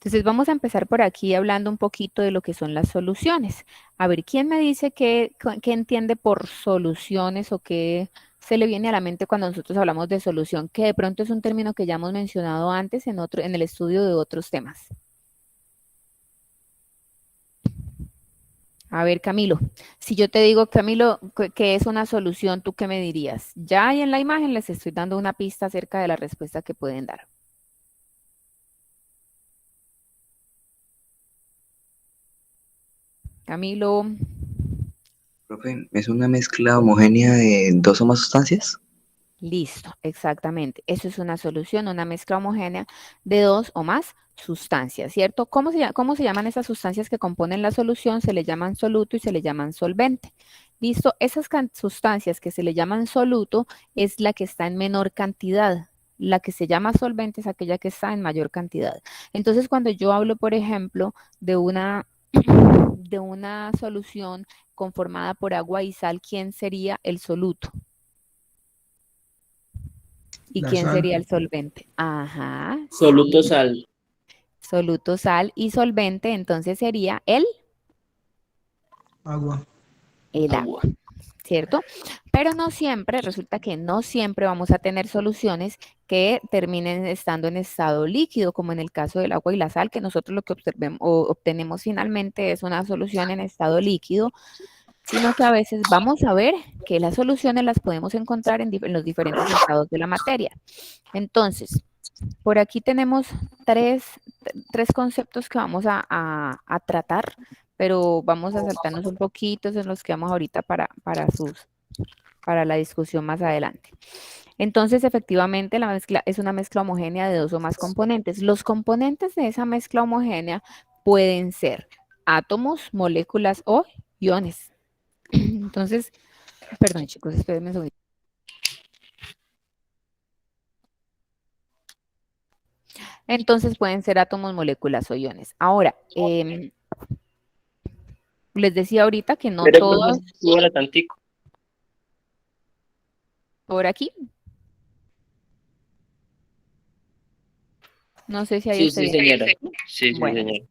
Entonces vamos a empezar por aquí hablando un poquito de lo que son las soluciones. A ver, ¿quién me dice qué entiende por soluciones o qué se le viene a la mente cuando nosotros hablamos de solución? Que de pronto es un término que ya hemos mencionado antes en el estudio de otros temas. A ver, Camilo, si yo te digo, Camilo, que es una solución, ¿tú qué me dirías? Ya ahí en la imagen les estoy dando una pista acerca de la respuesta que pueden dar. Camilo, Profe, ¿es una mezcla homogénea de dos o más sustancias? listo, exactamente. Eso es una solución, una mezcla homogénea de dos o más sustancias, ¿cierto? ¿Cómo se llaman esas sustancias que componen la solución? Se le llaman soluto y se le llaman solvente. Listo, esas sustancias que se le llaman soluto es la que está en menor cantidad. La que se llama solvente es aquella que está en mayor cantidad. Entonces, cuando yo hablo, por ejemplo, de una solución conformada por agua y sal, ¿quién sería el soluto? ¿Y La quién sal, sería el solvente? Ajá, Soluto sí. sal, Soluto, sal y solvente, entonces sería agua. el agua, agua. ¿cierto? Pero no siempre, resulta que no siempre vamos a tener soluciones que terminen estando en estado líquido, como en el caso del agua y la sal, que nosotros lo que observemos o obtenemos finalmente es una solución en estado líquido, sino que a veces vamos a ver que las soluciones las podemos encontrar en los diferentes estados de la materia. Entonces, por aquí tenemos tres, tres conceptos que vamos a tratar, pero vamos a saltarnos un poquito en los que vamos ahorita para la discusión más adelante. Entonces, efectivamente, la mezcla es una mezcla homogénea de dos o más componentes. Los componentes de esa mezcla homogénea pueden ser átomos, moléculas o iones. Entonces, perdón, chicos, espérenme un segundo. Entonces pueden ser átomos, moléculas o iones. Ahora, les decía ahorita que no Pero profe, todos súbala tantico. por aquí, no sé si ahí Sí, esté sí, bien. señora. Sí, sí, Bueno, señora. listo.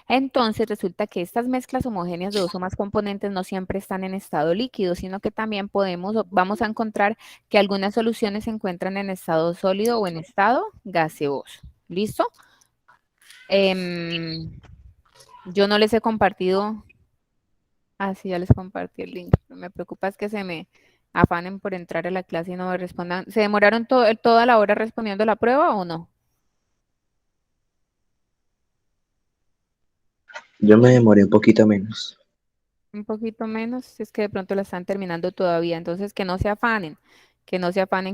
Entonces resulta que estas mezclas homogéneas de dos o más componentes no siempre están en estado líquido, sino que también vamos a encontrar que algunas soluciones se encuentran en estado sólido o en estado gaseoso. ¿Listo? Em, yo no les he compartido, sí, ya les compartí el link. Me preocupa es que se me afanen por entrar a la clase y no me respondan. ¿Se demoraron toda la hora respondiendo la prueba o no? Yo me demoré un poquito menos. Un poquito menos, es que de pronto la están terminando todavía, entonces que no se afanen, que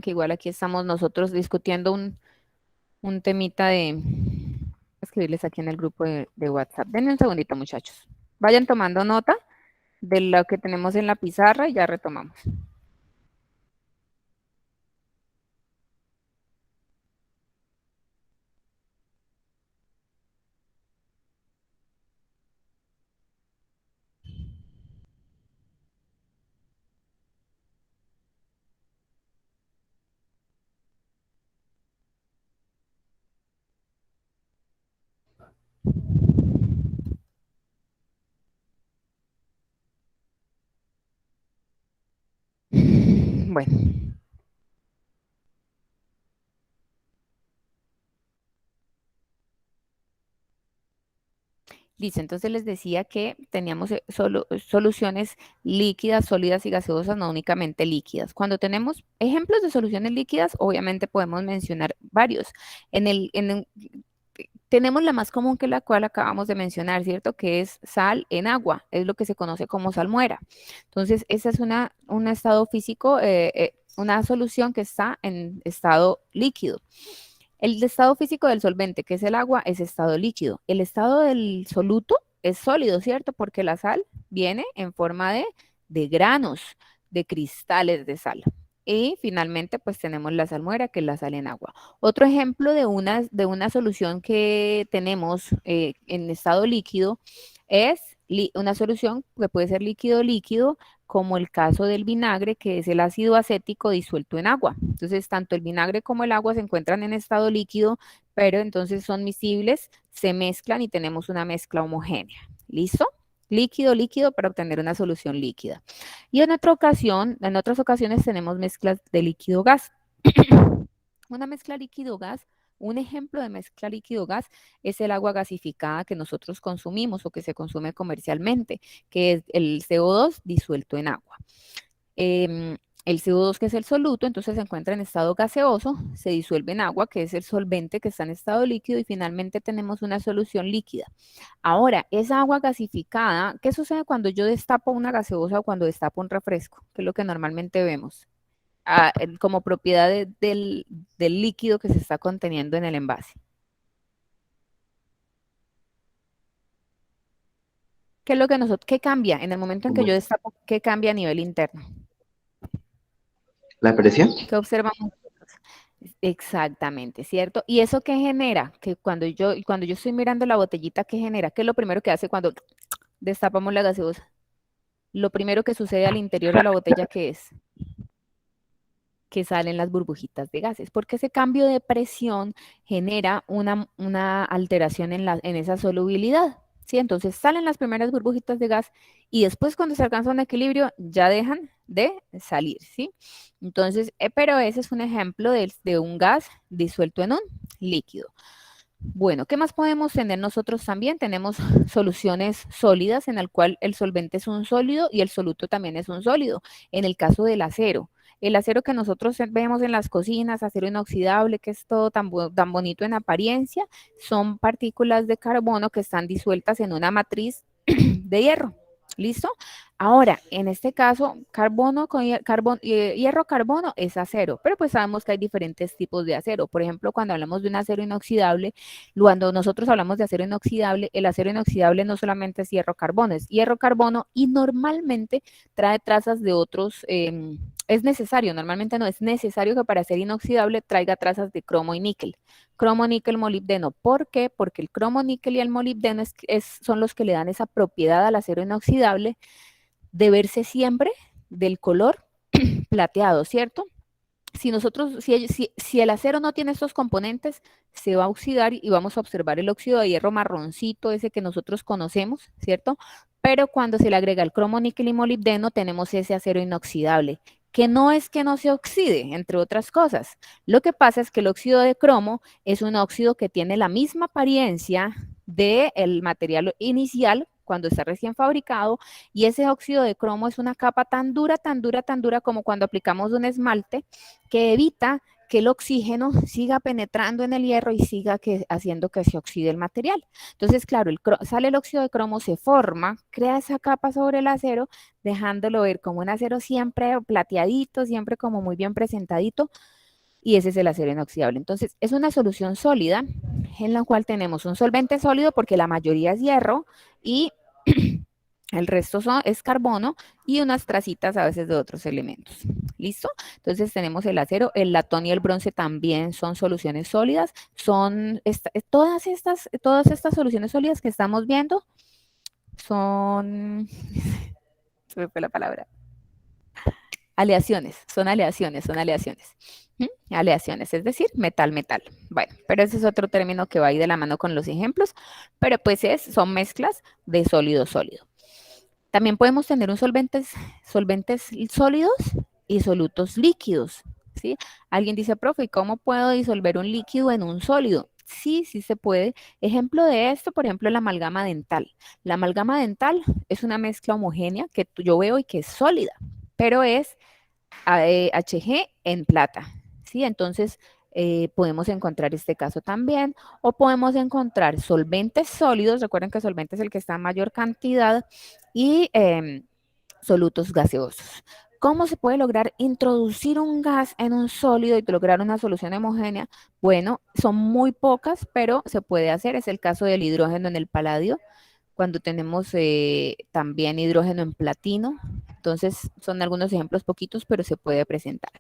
igual aquí estamos nosotros discutiendo un temita de escribirles aquí en el grupo de WhatsApp. Denme un segundito, muchachos. Vayan tomando nota de lo que tenemos en la pizarra y ya retomamos. Bueno, listo, entonces les decía que teníamos soluciones líquidas, sólidas y gaseosas, no únicamente líquidas. Cuando tenemos ejemplos de soluciones líquidas, obviamente podemos mencionar varios. Tenemos la más común que la cual acabamos de mencionar, ¿cierto? Que es sal en agua, es lo que se conoce como salmuera. Entonces, esa es un estado físico, una solución que está en estado líquido. El estado físico del solvente, que es el agua, es estado líquido. El estado del soluto es sólido, ¿cierto? Porque la sal viene en forma de granos, de cristales de sal. Y finalmente, pues tenemos la salmuera, que es la sal en agua. Otro ejemplo de una solución que tenemos en estado líquido es una solución que puede ser líquido-líquido, como el caso del vinagre, que es el ácido acético disuelto en agua. Entonces, tanto el vinagre como el agua se encuentran en estado líquido, pero entonces son miscibles, se mezclan y tenemos una mezcla homogénea. ¿Listo? Líquido, líquido para obtener una solución líquida. Y en otras ocasiones tenemos mezclas de líquido-gas. Una mezcla líquido-gas, un ejemplo de mezcla líquido-gas es el agua gasificada que nosotros consumimos o que se consume comercialmente, que es el CO2 disuelto en agua. El CO2, que es el soluto, entonces se encuentra en estado gaseoso, se disuelve en agua, que es el solvente que está en estado líquido, y finalmente tenemos una solución líquida. Ahora, esa agua gasificada, ¿qué sucede cuando yo destapo una gaseosa o cuando destapo un refresco? Que es lo que normalmente vemos como propiedad del líquido que se está conteniendo en el envase. ¿Qué es lo que qué cambia en el momento en que yo Como destapo? ¿Qué cambia a nivel interno? la presión, ¿Qué observamos? Exactamente, ¿cierto? ¿Y eso qué genera? Que cuando yo estoy mirando la botellita, ¿qué genera? ¿Qué es lo primero que hace cuando destapamos la gaseosa? Lo primero que sucede al interior de la botella, ¿qué es? Que salen las burbujitas de gases, porque ese cambio de presión genera una alteración en esa solubilidad, ¿sí? Entonces salen las primeras burbujitas de gas y después cuando se alcanza un equilibrio ya dejan de salir, ¿sí? Entonces, pero ese es un ejemplo de un gas disuelto en un líquido. Bueno, ¿qué más podemos tener nosotros también? Tenemos soluciones sólidas en el cual el solvente es un sólido y el soluto también es un sólido. En el caso del acero, el acero que nosotros vemos en las cocinas, acero inoxidable, que es todo tan bonito en apariencia, son partículas de carbono que están disueltas en una matriz de hierro. ¿Listo? Ahora, en este caso, hierro carbono es acero, pero pues sabemos que hay diferentes tipos de acero. Por ejemplo, cuando hablamos de un acero inoxidable, cuando nosotros hablamos de acero inoxidable, el acero inoxidable no solamente es hierro carbono, es hierro carbono y normalmente trae trazas de otros, es necesario, normalmente no es necesario que para ser inoxidable traiga trazas de cromo y níquel. Cromo, níquel, molibdeno. ¿Por qué? Porque el cromo, níquel y el molibdeno son los que le dan esa propiedad al acero inoxidable de verse siempre del color plateado, ¿cierto? Si el acero no tiene estos componentes, se va a oxidar y vamos a observar el óxido de hierro marroncito, ese que nosotros conocemos, ¿cierto? Pero cuando se le agrega el cromo, níquel y molibdeno, tenemos ese acero inoxidable, que no es que no se oxide, entre otras cosas. Lo que pasa es que el óxido de cromo es un óxido que tiene la misma apariencia del material inicial cuando está recién fabricado, y ese óxido de cromo es una capa tan dura, tan dura, tan dura como cuando aplicamos un esmalte, que evita que el oxígeno siga penetrando en el hierro y siga haciendo que se oxide el material. Entonces, claro, sale el óxido de cromo, se forma, crea esa capa sobre el acero, dejándolo ver como un acero siempre plateadito, siempre como muy bien presentadito, y ese es el acero inoxidable. Entonces, es una solución sólida en la cual tenemos un solvente sólido porque la mayoría es hierro y el resto es carbono y unas tracitas a veces de otros elementos. ¿Listo? Entonces tenemos el acero, el latón y el bronce también son soluciones sólidas. Todas estas soluciones sólidas que estamos viendo son, se me fue la palabra, aleaciones, son aleaciones, son aleaciones. Aleaciones, es decir, metal, metal. Bueno, pero ese es otro término que va ahí de la mano con los ejemplos, pero pues son mezclas de sólido sólido. También podemos tener solventes sólidos y solutos líquidos, ¿sí? Alguien dice, profe, ¿y cómo puedo disolver un líquido en un sólido? Sí, sí se puede. Ejemplo de esto, por ejemplo, la amalgama dental. La amalgama dental es una mezcla homogénea que yo veo y que es sólida, pero es Hg en plata, ¿sí? Entonces, podemos encontrar este caso también, o podemos encontrar solventes sólidos, recuerden que solvente es el que está en mayor cantidad, y solutos gaseosos. ¿Cómo se puede lograr introducir un gas en un sólido y lograr una solución homogénea? Bueno, son muy pocas, pero se puede hacer. Es el caso del hidrógeno en el paladio, cuando tenemos también hidrógeno en platino. Entonces, son algunos ejemplos poquitos, pero se puede presentar.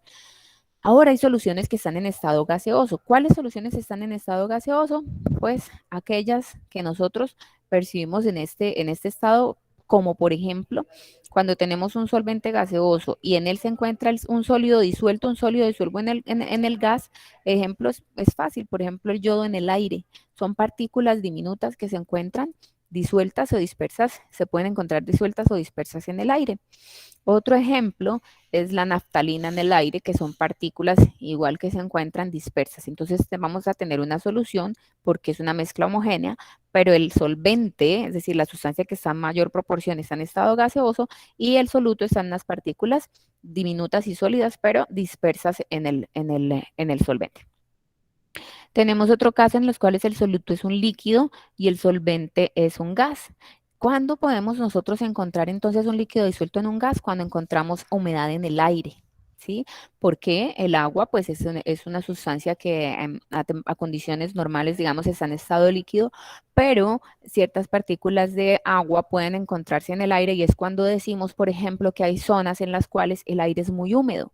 Ahora hay soluciones que están en estado gaseoso. ¿Cuáles soluciones están en estado gaseoso? Pues aquellas que nosotros percibimos en este estado como por ejemplo, cuando tenemos un solvente gaseoso y en él se encuentra un sólido disuelto, un sólido disuelto en el gas, ejemplo es fácil, por ejemplo, el yodo en el aire, son partículas diminutas que se encuentran disueltas o dispersas, se pueden encontrar disueltas o dispersas en el aire. Otro ejemplo es la naftalina en el aire, que son partículas igual que se encuentran dispersas. Entonces vamos a tener una solución porque es una mezcla homogénea, pero el solvente, es decir, la sustancia que está en mayor proporción está en estado gaseoso y el soluto está en las partículas diminutas y sólidas, pero dispersas en el solvente. Tenemos otro caso en los cuales el soluto es un líquido y el solvente es un gas. ¿Cuándo podemos nosotros encontrar entonces un líquido disuelto en un gas? Cuando encontramos humedad en el aire, ¿sí? Porque el agua, pues, es una sustancia que a condiciones normales, digamos, está en estado líquido, pero ciertas partículas de agua pueden encontrarse en el aire y es cuando decimos, por ejemplo, que hay zonas en las cuales el aire es muy húmedo.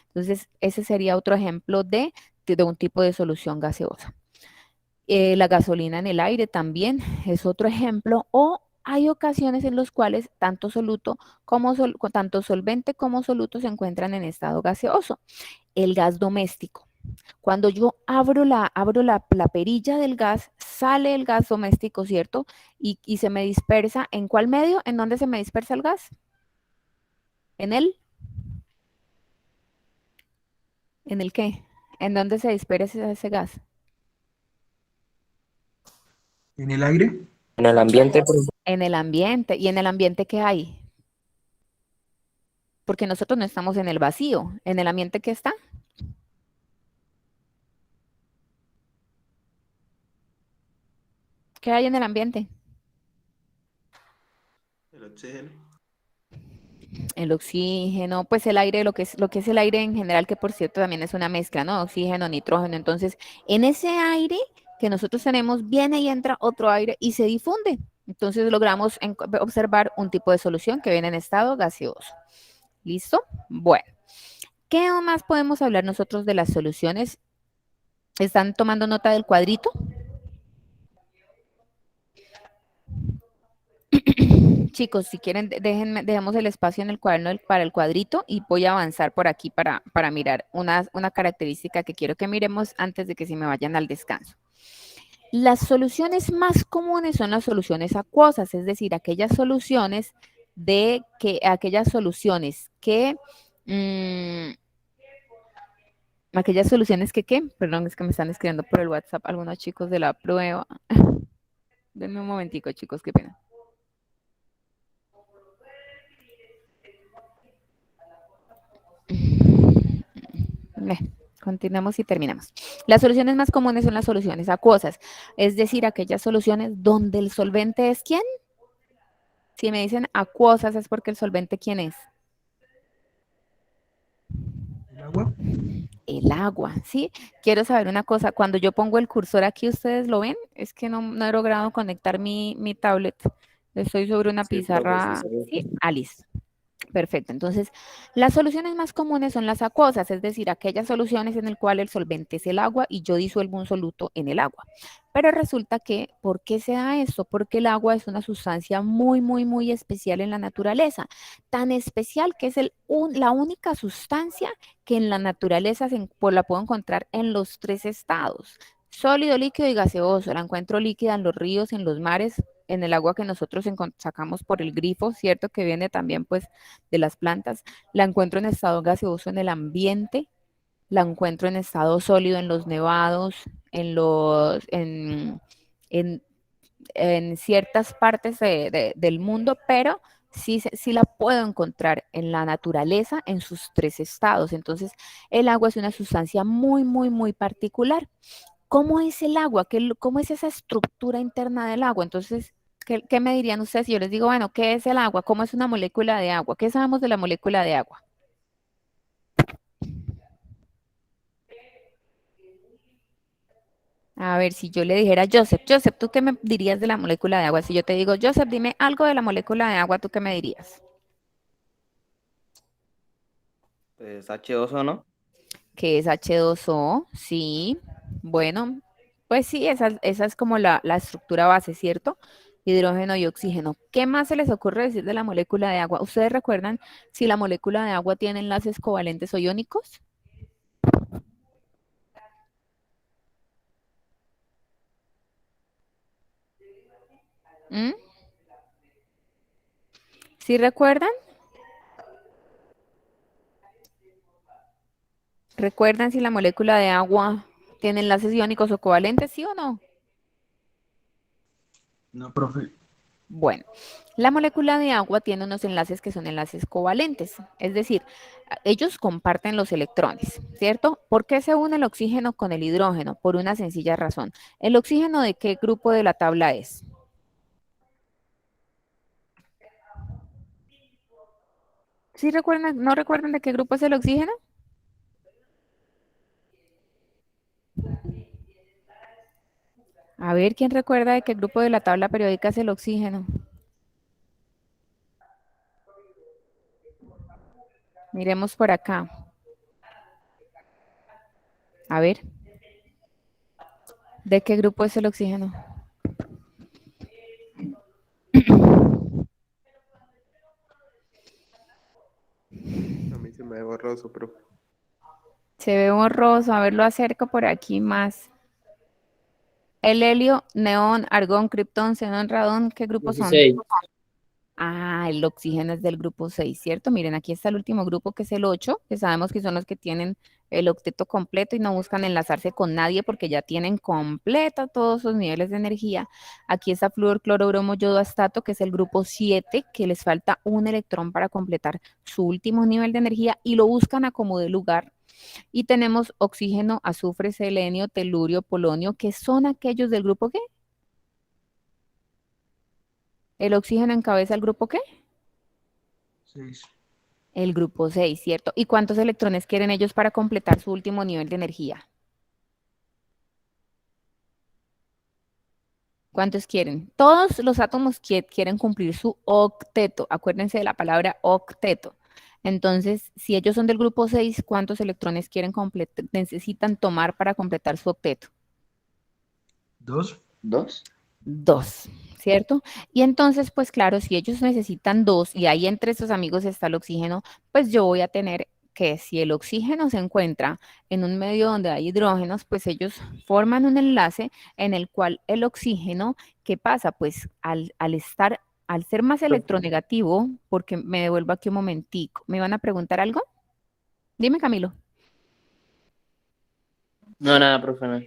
Entonces, ese sería otro ejemplo de un tipo de solución gaseosa. La gasolina en el aire también es otro ejemplo, o hay ocasiones en las cuales tanto solvente como soluto se encuentran en estado gaseoso. El gas doméstico. Cuando yo abro la perilla del gas, sale el gas doméstico, ¿cierto? Y se me dispersa. ¿En cuál medio? ¿En dónde se me dispersa el gas? ¿En el? ¿En el qué? ¿En dónde se dispersa ese gas? ¿En el aire? En el ambiente, En el ambiente. ¿Y en el ambiente qué hay? Porque nosotros no estamos en el vacío. ¿En el ambiente qué está? ¿Qué hay en el ambiente? El oxígeno. El oxígeno, pues el aire, lo que es el aire en general, que por cierto también es una mezcla, ¿no? Oxígeno, nitrógeno. Entonces, en ese aire que nosotros tenemos, viene y entra otro aire y se difunde. Entonces logramos observar un tipo de solución que viene en estado gaseoso. ¿Listo? Bueno, ¿qué más podemos hablar nosotros de las soluciones? ¿Están tomando nota del cuadrito? Chicos, si quieren, dejemos el espacio en el cuaderno para el cuadrito y voy a avanzar por aquí para mirar una característica que quiero que miremos antes de que se me vayan al descanso. Las soluciones más comunes son las soluciones acuosas, es decir, ¿qué? Perdón, es que me están escribiendo por el WhatsApp algunos chicos de la prueba. Denme un momentico, chicos, qué pena. Continuamos y terminamos. Las soluciones más comunes son las soluciones acuosas, es decir, aquellas soluciones donde el solvente es ¿quién? Si me dicen acuosas es porque el solvente ¿quién es? ¿El agua? El agua, ¿sí? Quiero saber una cosa, cuando yo pongo el cursor aquí, ¿ustedes lo ven? Es que no he logrado conectar mi tablet. Estoy sobre una sí, profe, sí, pizarra, se ve. ¿sí? Ah, listo. Perfecto. Entonces, las soluciones más comunes son las acuosas, es decir, aquellas soluciones en las cuales el solvente es el agua y yo disuelvo un soluto en el agua. Pero resulta que, ¿por qué se da esto? Porque el agua es una sustancia muy, muy, muy especial en la naturaleza. Tan especial que es la única sustancia que en la naturaleza la puedo encontrar en los tres estados. Sólido, líquido y gaseoso. La encuentro líquida en los ríos, en los mares, en el agua que nosotros sacamos por el grifo, ¿cierto? Que viene también pues de las plantas. La encuentro en estado gaseoso en el ambiente, la encuentro en estado sólido en los nevados, en, en ciertas partes del mundo, pero sí la puedo encontrar en la naturaleza en sus tres estados. Entonces, el agua es una sustancia muy, muy, muy particular. ¿Cómo es el agua? ¿Cómo es esa estructura interna del agua? Entonces, ¿qué me dirían ustedes si yo les digo, bueno, ¿qué es el agua? ¿Cómo es una molécula de agua? ¿Qué sabemos de la molécula de agua? A ver, si yo le dijera, Joseph, ¿tú qué me dirías de la molécula de agua? Si yo te digo, Joseph, dime algo de la molécula de agua, ¿tú qué me dirías? Pues H2O, ¿no? ¿Qué es H2O? Sí, bueno, pues sí, esa es como la estructura base, ¿cierto? hidrógeno y oxígeno. ¿Qué más se les ocurre decir de la molécula de agua? ¿Ustedes recuerdan si la molécula de agua tiene enlaces covalentes o iónicos? ¿Mm? ¿Sí recuerdan? ¿Recuerdan si la molécula de agua tiene enlaces iónicos o covalentes, sí o no? No, profe. Bueno, la molécula de agua tiene unos enlaces que son enlaces covalentes, es decir, ellos comparten los electrones, ¿cierto? ¿Por qué se une el oxígeno con el hidrógeno? Por una sencilla razón. ¿El oxígeno de qué grupo de la tabla es? ¿Sí recuerdan, no recuerdan de qué grupo es el oxígeno? A ver, ¿quién recuerda de qué grupo de la tabla periódica es el oxígeno? Miremos por acá. A ver, ¿de qué grupo es el oxígeno? A mí se me ve borroso, profe. Se ve borroso, a ver, lo acerco por aquí más. El helio, neón, argón, criptón, xenón, radón, ¿qué grupos son? 16. Ah, el oxígeno es del grupo 6, ¿cierto? Miren, aquí está el último grupo que es el 8, que sabemos que son los que tienen el octeto completo y no buscan enlazarse con nadie porque ya tienen completa todos sus niveles de energía. Aquí está flúor, cloro, bromo, yodo, astato, que es el grupo 7, que les falta un electrón para completar su último nivel de energía y lo buscan a como de lugar. Y tenemos oxígeno, azufre, selenio, telurio, polonio, que son aquellos del grupo ¿qué? ¿El oxígeno encabeza el grupo qué? 6. El grupo 6, ¿cierto? ¿Y cuántos electrones quieren ellos para completar su último nivel de energía? ¿Cuántos quieren? Todos los átomos quieren cumplir su octeto. Acuérdense de la palabra octeto. Entonces, si ellos son del grupo 6, ¿cuántos electrones necesitan tomar para completar su octeto? 2. 2. 2, ¿cierto? Y entonces, pues claro, si ellos necesitan 2 y ahí entre estos amigos está el oxígeno, pues yo voy a tener que si el oxígeno se encuentra en un medio donde hay hidrógenos, pues ellos forman un enlace en el cual el oxígeno, ¿qué pasa? Pues al ser más electronegativo, porque me devuelvo aquí un momentico, ¿me van a preguntar algo? Dime, Camilo. No, nada, profe, no.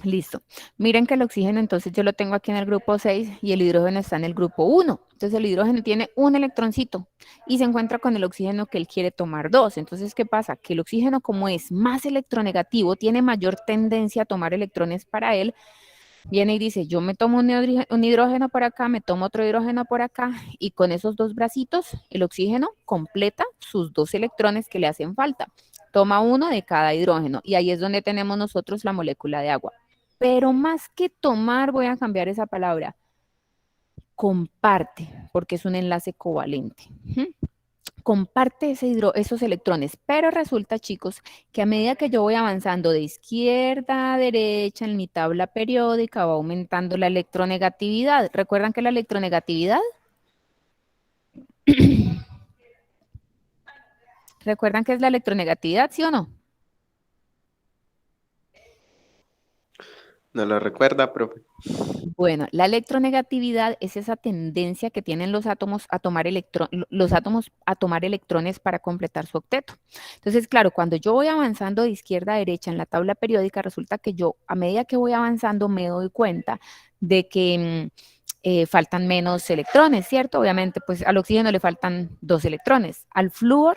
Listo. Miren que el oxígeno entonces yo lo tengo aquí en el grupo 6 y el hidrógeno está en el grupo 1. Entonces el hidrógeno tiene un electroncito y se encuentra con el oxígeno que él quiere tomar 2. Entonces, ¿qué pasa? Que el oxígeno como es más electronegativo, tiene mayor tendencia a tomar electrones para él. Viene y dice, yo me tomo un hidrógeno por acá, me tomo otro hidrógeno por acá y con esos dos bracitos el oxígeno completa sus 2 electrones que le hacen falta. Toma uno de cada hidrógeno y ahí es donde tenemos nosotros la molécula de agua. Pero más que tomar, voy a cambiar esa palabra, comparte, porque es un enlace covalente. Comparte esos electrones, pero resulta, chicos, que a medida que yo voy avanzando de izquierda a derecha en mi tabla periódica, va aumentando la electronegatividad. ¿Recuerdan que la electronegatividad? ¿Recuerdan qué es la electronegatividad, sí o no? ¿No lo recuerda, profe? Bueno, la electronegatividad es esa tendencia que tienen los átomos a tomar electrones para completar su octeto. Entonces, claro, cuando yo voy avanzando de izquierda a derecha en la tabla periódica, resulta que yo, a medida que voy avanzando, me doy cuenta de que faltan menos electrones, ¿cierto? Obviamente, pues al oxígeno le faltan 2 electrones. Al flúor,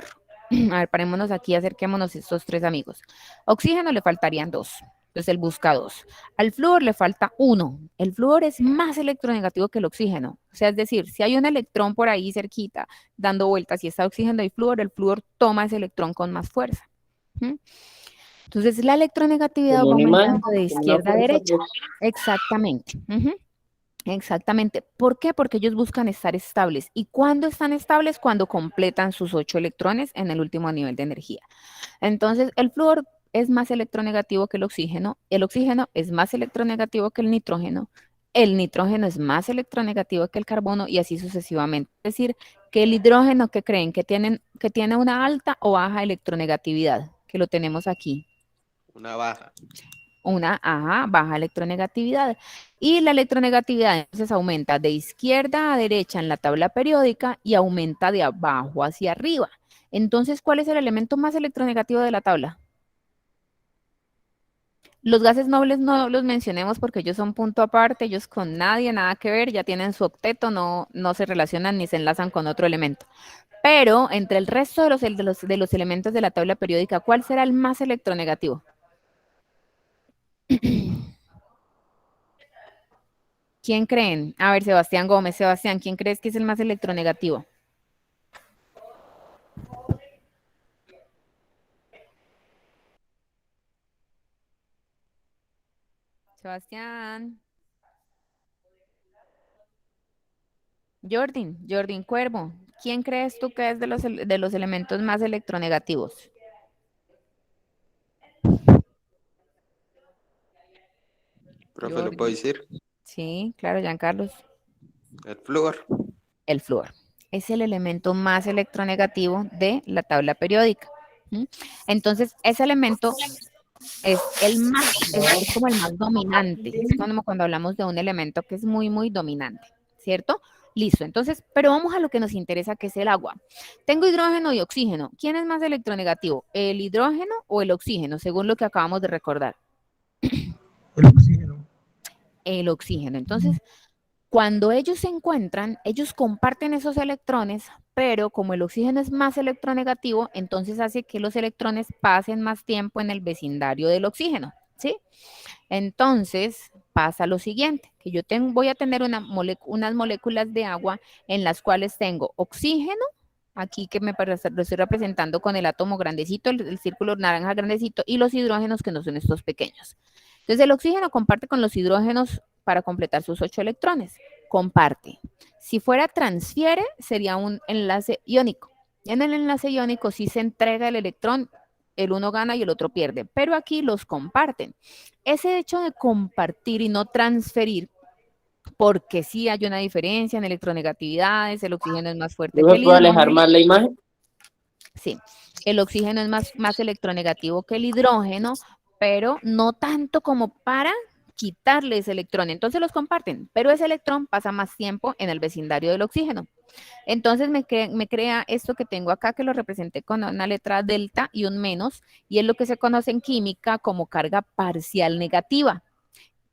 a ver, parémonos aquí, acerquémonos estos 3 amigos. Oxígeno le faltarían 2. Entonces él busca 2. Al flúor le falta 1. El flúor es más electronegativo que el oxígeno. O sea, es decir, si hay un electrón por ahí cerquita dando vueltas y está oxígeno y flúor, el flúor toma ese electrón con más fuerza. ¿Mm? Entonces la electronegatividad Como va un imán, aumentando de con una izquierda a fuerza, derecha. pues. Exactamente. Exactamente. ¿Por qué? Porque ellos buscan estar estables. ¿Y cuándo están estables? Cuando completan sus 8 electrones en el último nivel de energía. Entonces, el flúor es más electronegativo que el oxígeno es más electronegativo que el nitrógeno, el nitrógeno es más electronegativo que el carbono y así sucesivamente. Es decir, que el hidrógeno, ¿qué creen? Que tiene una alta o baja electronegatividad, que lo tenemos aquí. Una baja. Una baja electronegatividad. Y la electronegatividad entonces aumenta de izquierda a derecha en la tabla periódica y aumenta de abajo hacia arriba. Entonces, ¿cuál es el elemento más electronegativo de la tabla? Los gases nobles no los mencionemos porque ellos son punto aparte, ellos con nadie, nada que ver, ya tienen su octeto, no se relacionan ni se enlazan con otro elemento. Pero entre el resto de los elementos de la tabla periódica, ¿cuál será el más electronegativo? ¿Quién creen? A ver, Sebastián Gómez. Sebastián, ¿quién crees que es el más electronegativo? Sebastián. Jordan Cuervo. ¿Quién crees tú que es de los elementos más electronegativos? Profe, ¿lo Jordan. puedo decir? Sí, claro, Giancarlos. El flúor. El flúor. Es el elemento más electronegativo de la tabla periódica. ¿Mm? Entonces, ese elemento es es como el más dominante. Es como cuando hablamos de un elemento que es muy, muy dominante, ¿cierto? Listo, entonces, pero vamos a lo que nos interesa, que es el agua. Tengo hidrógeno y oxígeno. ¿Quién es más electronegativo? ¿El hidrógeno o el oxígeno? Según lo que acabamos de recordar. El oxígeno. El oxígeno. Entonces, cuando ellos se encuentran, ellos comparten esos electrones, pero como el oxígeno es más electronegativo, entonces hace que los electrones pasen más tiempo en el vecindario del oxígeno, ¿sí? Entonces pasa lo siguiente, que voy a tener unas moléculas de agua en las cuales tengo oxígeno, aquí que lo estoy representando con el átomo grandecito, el círculo naranja grandecito, y los hidrógenos que no son estos pequeños. Entonces el oxígeno comparte con los hidrógenos para completar sus 8 electrones. Comparte. Si fuera transfiere, sería un enlace iónico. En el enlace iónico sí se entrega el electrón, el uno gana y el otro pierde, pero aquí los comparten. Ese hecho de compartir y no transferir, porque sí hay una diferencia en electronegatividades, el oxígeno es más fuerte ¿No que me el puedo alejar hidrógeno. más la imagen? Sí, el oxígeno es más electronegativo que el hidrógeno, pero no tanto como para quitarle ese electrón. Entonces los comparten, pero ese electrón pasa más tiempo en el vecindario del oxígeno. Entonces me crea esto que tengo acá, que lo representé con una letra delta y un menos, y es lo que se conoce en química como carga parcial negativa.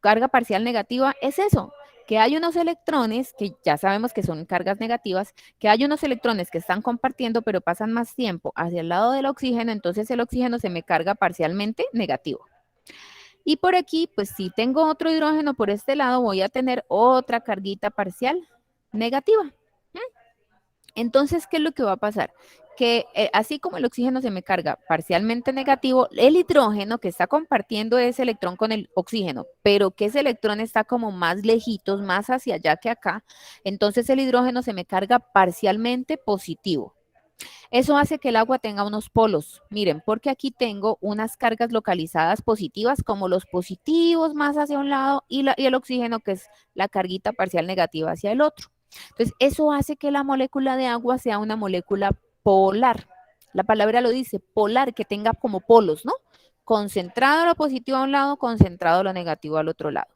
Carga parcial negativa es eso, que hay unos electrones, que ya sabemos que son cargas negativas, que hay unos electrones que están compartiendo, pero pasan más tiempo hacia el lado del oxígeno, entonces el oxígeno se me carga parcialmente negativo. Y por aquí, pues si tengo otro hidrógeno por este lado, voy a tener otra carguita parcial negativa. Entonces, ¿qué es lo que va a pasar? Que así como el oxígeno se me carga parcialmente negativo, el hidrógeno que está compartiendo ese electrón con el oxígeno, pero que ese electrón está como más lejitos, más hacia allá que acá, entonces el hidrógeno se me carga parcialmente positivo. Eso hace que el agua tenga unos polos. Miren, porque aquí tengo unas cargas localizadas positivas, como los positivos más hacia un lado y el oxígeno, que es la carguita parcial negativa hacia el otro. Entonces, eso hace que la molécula de agua sea una molécula polar. La palabra lo dice, polar, que tenga como polos, ¿no? Concentrado lo positivo a un lado, concentrado lo negativo al otro lado.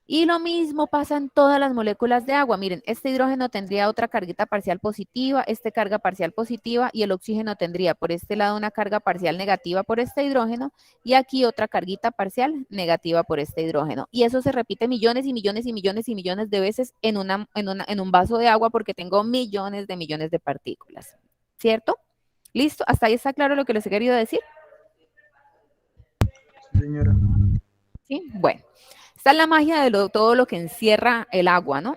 Y lo mismo pasa en todas las moléculas de agua. Miren, este hidrógeno tendría otra carguita parcial positiva, este carga parcial positiva, y el oxígeno tendría por este lado una carga parcial negativa por este hidrógeno, y aquí otra carguita parcial negativa por este hidrógeno. Y eso se repite millones y millones y millones y millones de veces en un vaso de agua, porque tengo millones de partículas. ¿Cierto? ¿Listo? ¿Hasta ahí está claro lo que les he querido decir? Sí, señora. ¿Sí? Bueno. Esta es la magia de todo lo que encierra el agua, ¿no?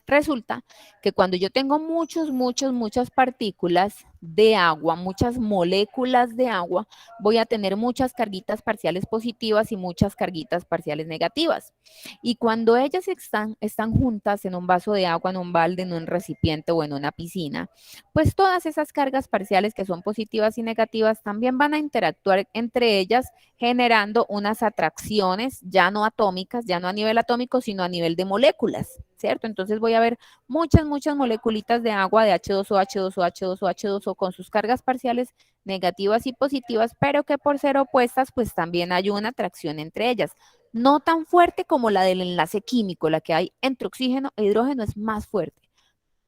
Resulta que cuando yo tengo muchas partículas de agua, muchas moléculas de agua, voy a tener muchas carguitas parciales positivas y muchas carguitas parciales negativas. Y cuando ellas están juntas en un vaso de agua, en un balde, en un recipiente o en una piscina, pues todas esas cargas parciales que son positivas y negativas también van a interactuar entre ellas, generando unas atracciones ya no atómicas, ya no a nivel atómico, sino a nivel de moléculas, ¿cierto? Entonces voy a ver muchas moleculitas de agua de H2O, H2O, H2O, H2O con sus cargas parciales negativas y positivas, pero que por ser opuestas, pues también hay una atracción entre ellas. No tan fuerte como la del enlace químico, la que hay entre oxígeno e hidrógeno es más fuerte,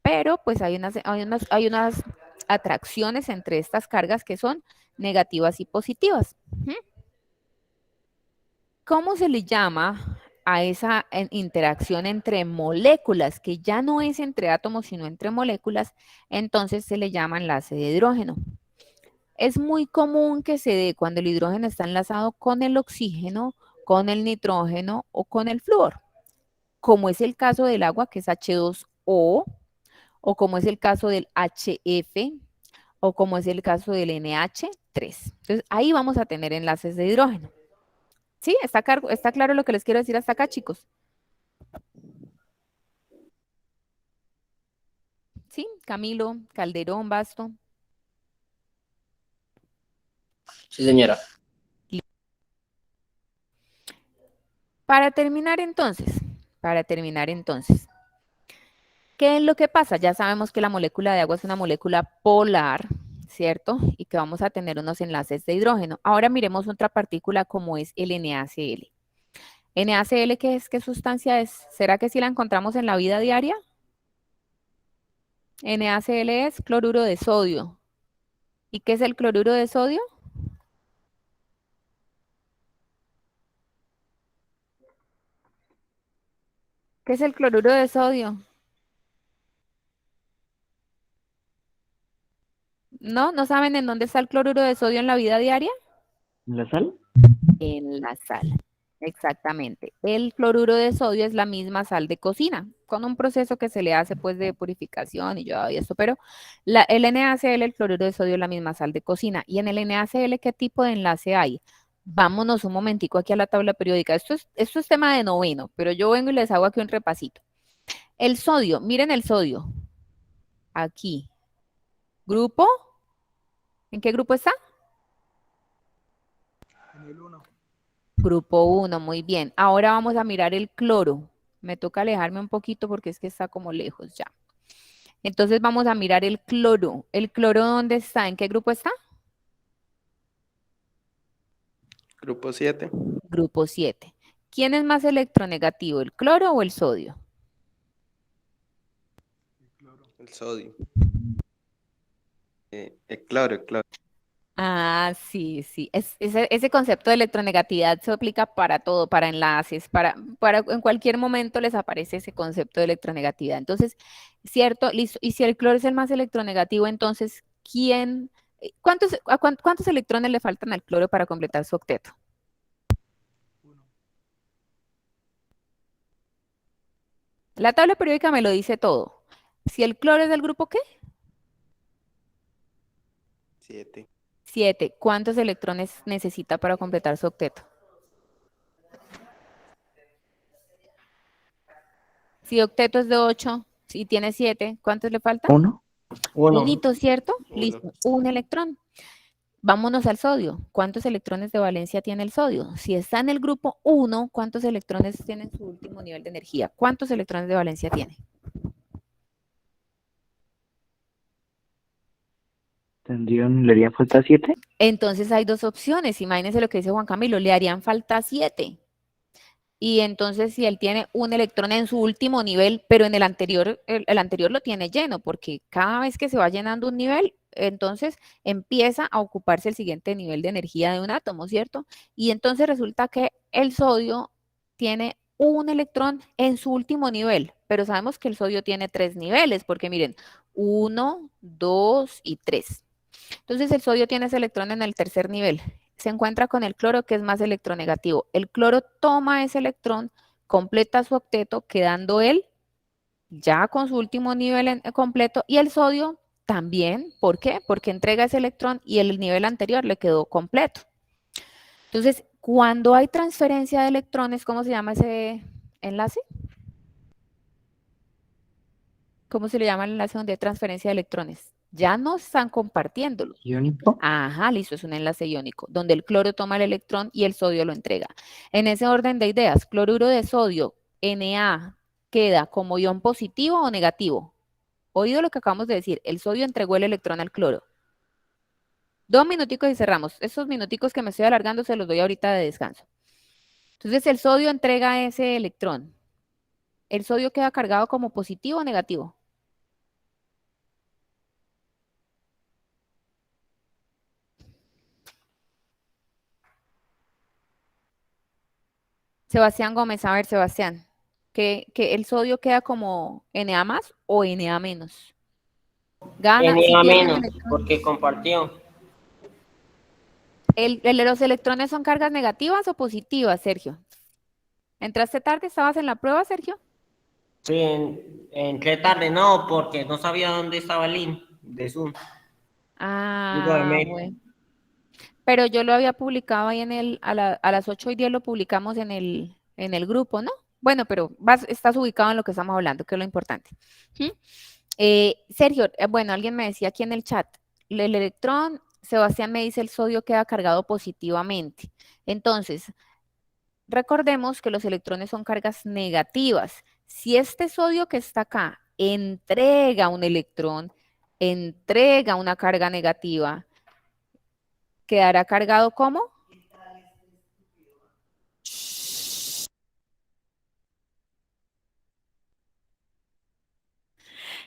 pero pues hay unas atracciones entre estas cargas que son negativas y positivas. ¿Cómo se le llama a esa interacción entre moléculas, que ya no es entre átomos, sino entre moléculas? Entonces se le llama enlace de hidrógeno. Es muy común que se dé cuando el hidrógeno está enlazado con el oxígeno, con el nitrógeno o con el flúor, como es el caso del agua, que es H2O, o como es el caso del HF, o como es el caso del NH3. Entonces, ahí vamos a tener enlaces de hidrógeno. ¿Sí? ¿Está claro lo que les quiero decir hasta acá, chicos? ¿Sí? Camilo, Calderón, Basto. Sí, señora. Para terminar entonces, ¿qué es lo que pasa? Ya sabemos que la molécula de agua es una molécula polar, ¿cierto? Y que vamos a tener unos enlaces de hidrógeno. Ahora miremos otra partícula como es el NaCl. ¿NaCl qué es? ¿Qué sustancia es? ¿Será que sí la encontramos en la vida diaria? NaCl es cloruro de sodio. ¿Y qué es el cloruro de sodio? ¿Qué es el cloruro de sodio? ¿No? ¿No saben en dónde está el cloruro de sodio en la vida diaria? ¿La sal? En la sal. Exactamente. El cloruro de sodio es la misma sal de cocina, con un proceso que se le hace pues de purificación y esto, pero el NaCl, el cloruro de sodio es la misma sal de cocina. Y en el NaCl, ¿qué tipo de enlace hay? Vámonos un momentico aquí a la tabla periódica. Esto es tema de noveno, pero yo vengo y les hago aquí un repasito. El sodio, miren el sodio. Aquí. ¿Grupo? ¿En qué grupo está? En el 1. Grupo 1, muy bien. Ahora vamos a mirar el cloro. Me toca alejarme un poquito porque es que está como lejos ya. Entonces vamos a mirar el cloro. ¿El cloro dónde está? ¿En qué grupo está? Grupo 7. Grupo 7. ¿Quién es más electronegativo, el cloro o el sodio? El sodio. El cloro, el cloro. Ah, sí, sí. Ese concepto de electronegatividad se aplica para todo, para enlaces, en cualquier momento les aparece ese concepto de electronegatividad. Entonces, cierto, listo. Y si el cloro es el más electronegativo, entonces, ¿cuántos electrones le faltan al cloro para completar su octeto? 1. La tabla periódica me lo dice todo. Si el cloro es del grupo, ¿qué? 7. 7. ¿Cuántos electrones necesita para completar su octeto? Si octeto es de 8, si tiene 7, ¿cuántos le faltan? ¿Uno? Uno. Unito, ¿cierto? Uno. Listo, un electrón. Vámonos al sodio. ¿Cuántos electrones de valencia tiene el sodio? Si está en el grupo 1, ¿cuántos electrones tiene en su último nivel de energía? ¿Cuántos electrones de valencia tiene? ¿Le haría falta 7? Entonces hay dos opciones. Imagínense lo que dice Juan Camilo, le harían falta 7. Y entonces si él tiene un electrón en su último nivel, pero en el anterior lo tiene lleno, porque cada vez que se va llenando un nivel, entonces empieza a ocuparse el siguiente nivel de energía de un átomo, ¿cierto? Y entonces resulta que el sodio tiene un electrón en su último nivel, pero sabemos que el sodio tiene 3 niveles, porque miren, 1, 2 y 3. Entonces el sodio tiene ese electrón en el tercer nivel. Se encuentra con el cloro, que es más electronegativo. El cloro toma ese electrón, completa su octeto, quedando él ya con su último nivel completo, y el sodio también. ¿Por qué? Porque entrega ese electrón y el nivel anterior le quedó completo. Entonces, cuando hay transferencia de electrones, ¿cómo se llama ese enlace? ¿Cómo se le llama el enlace donde hay transferencia de electrones? Ya no están compartiéndolo. ¿Iónico? Ajá, listo, es un enlace iónico, donde el cloro toma el electrón y el sodio lo entrega. En ese orden de ideas, cloruro de sodio, Na, queda como ion positivo o negativo. Oído lo que acabamos de decir, el sodio entregó el electrón al cloro. 2 minuticos y cerramos. Esos minuticos que me estoy alargando se los doy ahorita de descanso. Entonces el sodio entrega ese electrón. ¿El sodio queda cargado como positivo o negativo? Sebastián Gómez, a ver, Sebastián, que el sodio queda como Na más o Na menos. Gana, si Na pierde un menos, electrón. porque compartió. ¿Los electrones son cargas negativas o positivas, Sergio? ¿Entraste tarde? ¿Estabas en la prueba, Sergio? Sí, entré tarde, no, porque no sabía dónde estaba el link de Zoom. Digo, de Ah, mail. bueno. Pero yo lo había publicado ahí a las 8:10 lo publicamos en el grupo, ¿no? Bueno, pero estás ubicado en lo que estamos hablando, que es lo importante. ¿Mm? Sergio, bueno, alguien me decía aquí en el chat, el electrón, Sebastián me dice el sodio queda cargado positivamente. Entonces, recordemos que los electrones son cargas negativas. Si este sodio que está acá entrega un electrón, entrega una carga negativa, ¿quedará cargado como?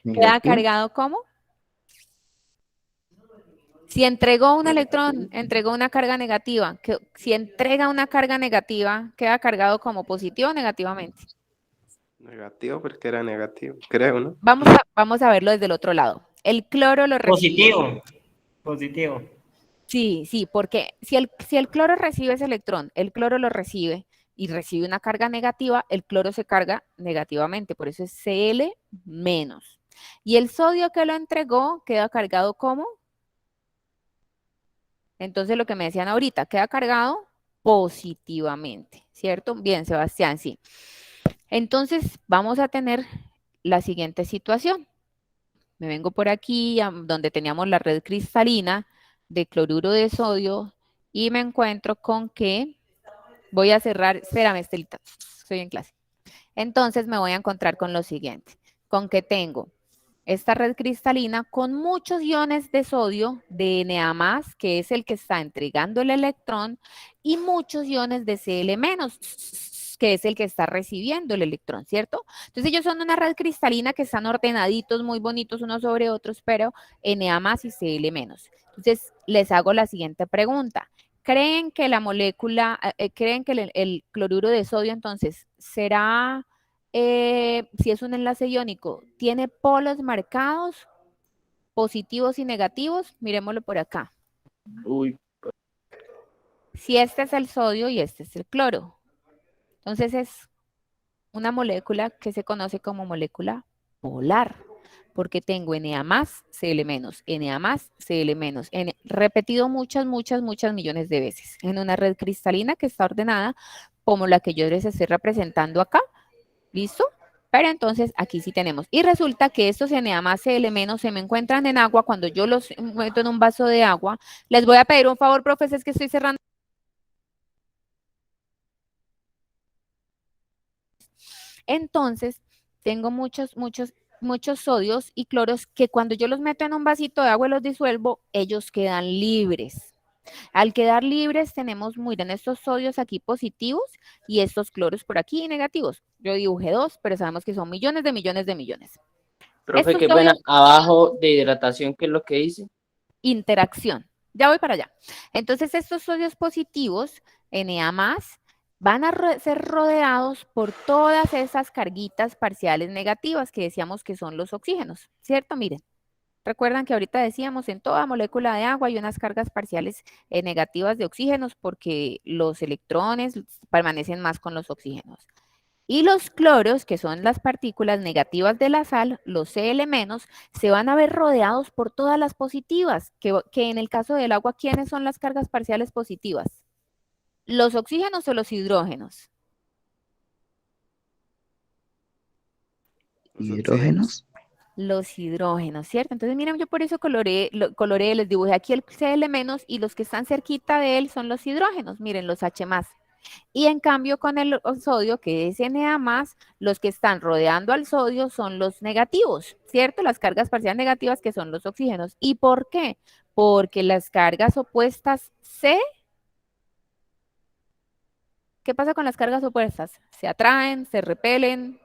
¿Queda ¿Negativo? cargado como? Si entregó un electrón, entregó una carga negativa. Si entrega una carga negativa, ¿queda cargado como positivo o negativamente? Negativo porque era negativo, creo, ¿no? Vamos a verlo desde el otro lado. El cloro lo recibe. Positivo. Positivo. Sí, sí, porque si el cloro recibe ese electrón, el cloro lo recibe y recibe una carga negativa, el cloro se carga negativamente, por eso es Cl menos. Y el sodio que lo entregó queda cargado como, entonces lo que me decían ahorita, queda cargado positivamente, ¿cierto? Bien, Sebastián, sí. Entonces vamos a tener la siguiente situación. Me vengo por aquí, donde teníamos la red cristalina de cloruro de sodio y me encuentro con que voy a cerrar, espérame, Estelita, estoy en clase. Entonces me voy a encontrar con lo siguiente, con que tengo esta red cristalina con muchos iones de sodio, de Na+, que es el que está entregando el electrón, y muchos iones de Cl-, que es el que está recibiendo el electrón, ¿cierto? Entonces ellos son una red cristalina que están ordenaditos, muy bonitos unos sobre otros, pero Na+ y Cl-. Entonces les hago la siguiente pregunta. ¿Creen que la molécula, creen que el cloruro de sodio entonces será si es un enlace iónico, tiene polos marcados, positivos y negativos? Miremoslo por acá. Uy. Si este es el sodio y este es el cloro. Entonces es una molécula que se conoce como molécula polar, porque tengo Na+, Cl-, Na+, Cl-, repetido muchas, muchas, muchas millones de veces en una red cristalina que está ordenada como la que yo les estoy representando acá. ¿Listo? Pero entonces aquí sí tenemos. Y resulta que estos Na+, Cl- se me encuentran en agua. Cuando yo los meto en un vaso de agua, les voy a pedir un favor, profes, es que estoy cerrando. Entonces, tengo muchos, muchos, muchos sodios y cloros que cuando yo los meto en un vasito de agua y los disuelvo, ellos quedan libres. Al quedar libres tenemos, miren, estos sodios aquí positivos y estos cloros por aquí negativos. Yo dibujé dos, pero sabemos que son millones de millones de millones. Profe, Estos qué pena. sodios, Abajo de hidratación, ¿qué es lo que dice? interacción. Ya voy para allá. Entonces, estos sodios positivos, Na+, van a ser rodeados por todas esas carguitas parciales negativas que decíamos que son los oxígenos, ¿cierto? Miren. Recuerdan que ahorita decíamos en toda molécula de agua hay unas cargas parciales negativas de oxígenos porque los electrones permanecen más con los oxígenos. Y los cloros, que son las partículas negativas de la sal, los Cl-, se van a ver rodeados por todas las positivas, que en el caso del agua, ¿quiénes son las cargas parciales positivas? ¿Los oxígenos o los hidrógenos? Los ¿Hidrógenos? Los hidrógenos, ¿cierto? Entonces, miren, yo por eso coloreé, les dibujé aquí el Cl- y los que están cerquita de él son los hidrógenos, miren, los H+. Y en cambio con el sodio, que es Na+, los que están rodeando al sodio son los negativos, ¿cierto? Las cargas parciales negativas que son los oxígenos. ¿Y por qué? Porque las cargas opuestas ¿qué pasa con las cargas opuestas? Se atraen, se repelen.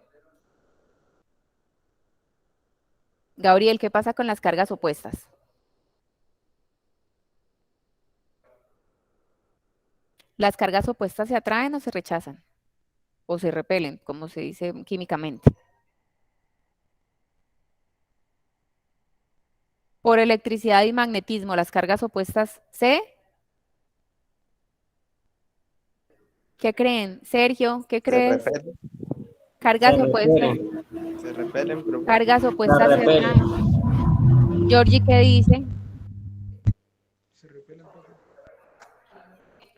Gabriel, ¿qué pasa con las cargas opuestas? ¿Las cargas opuestas se atraen o se rechazan? O se repelen, como se dice químicamente. Por electricidad y magnetismo, las cargas opuestas ¿qué creen? Sergio, ¿qué Se crees? repelen, Cargas opuestas, pero cargas Se opuestas se repelen. atraen. Georgie, ¿qué dice?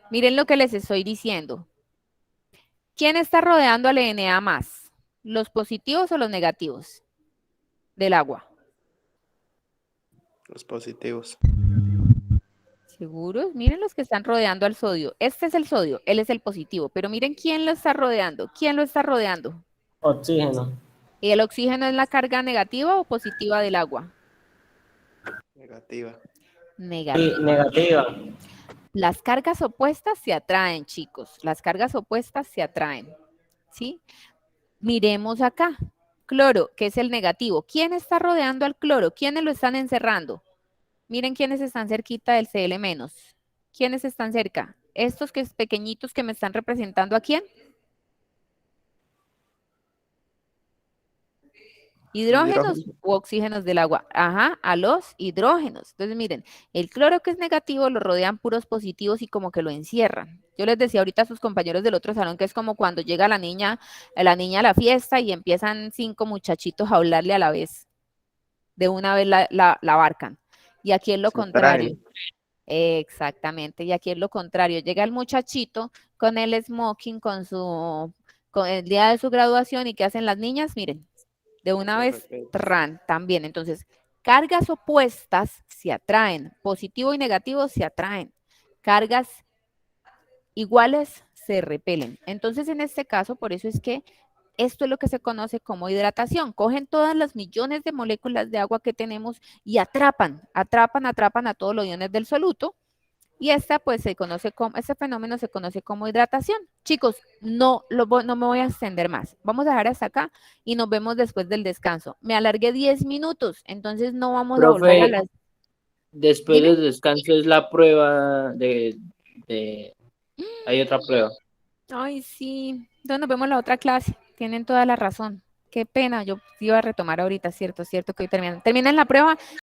Miren lo que les estoy diciendo. ¿Quién está rodeando al Na+? ¿Los positivos o los negativos del agua? los positivos. ¿Seguros? Miren los que están rodeando al sodio. Este es el sodio, él es el positivo, pero miren quién lo está rodeando. ¿Quién lo está rodeando? Oxígeno. ¿Y el oxígeno es la carga negativa o positiva del agua? Negativa. Sí, Negativa. negativa. Las cargas opuestas se atraen, chicos. Las cargas opuestas se atraen. ¿Sí? Miremos acá. Cloro, que es el negativo. ¿Quién está rodeando al cloro? ¿Quiénes lo están encerrando? Miren quiénes están cerquita del Cl-. ¿Quiénes están cerca? Estos que es pequeñitos que me están representando a quién? ¿Hidrógenos Hidrógeno. u oxígenos del agua? Ajá, a los hidrógenos. Entonces, miren, el cloro que es negativo lo rodean puros positivos y como que lo encierran. Yo les decía ahorita a sus compañeros del otro salón que es como cuando llega la niña a la fiesta y empiezan 5 muchachitos a hablarle a la vez. De una vez la abarcan. Y aquí es lo Se contrario. atraen. Exactamente, y aquí es lo contrario. Llega el muchachito con el smoking, con el día de su graduación, y ¿qué hacen las niñas? Miren, de una Se vez, repelen. tran, también. Entonces, cargas opuestas se atraen, positivo y negativo se atraen, cargas iguales se repelen. Entonces, en este caso, por eso es que esto es lo que se conoce como hidratación. Cogen todas las millones de moléculas de agua que tenemos y atrapan a todos los iones del soluto. Y pues este fenómeno se conoce como hidratación. Chicos, no me voy a extender más. Vamos a dejar hasta acá y nos vemos después del descanso. Me alargué 10 minutos, entonces no vamos a volver a Profe, las... después Dime. del descanso es la prueba hay otra prueba. Ay, sí. Entonces nos vemos en la otra clase. Tienen toda la razón. Qué pena, yo iba a retomar ahorita, cierto, que hoy terminan la prueba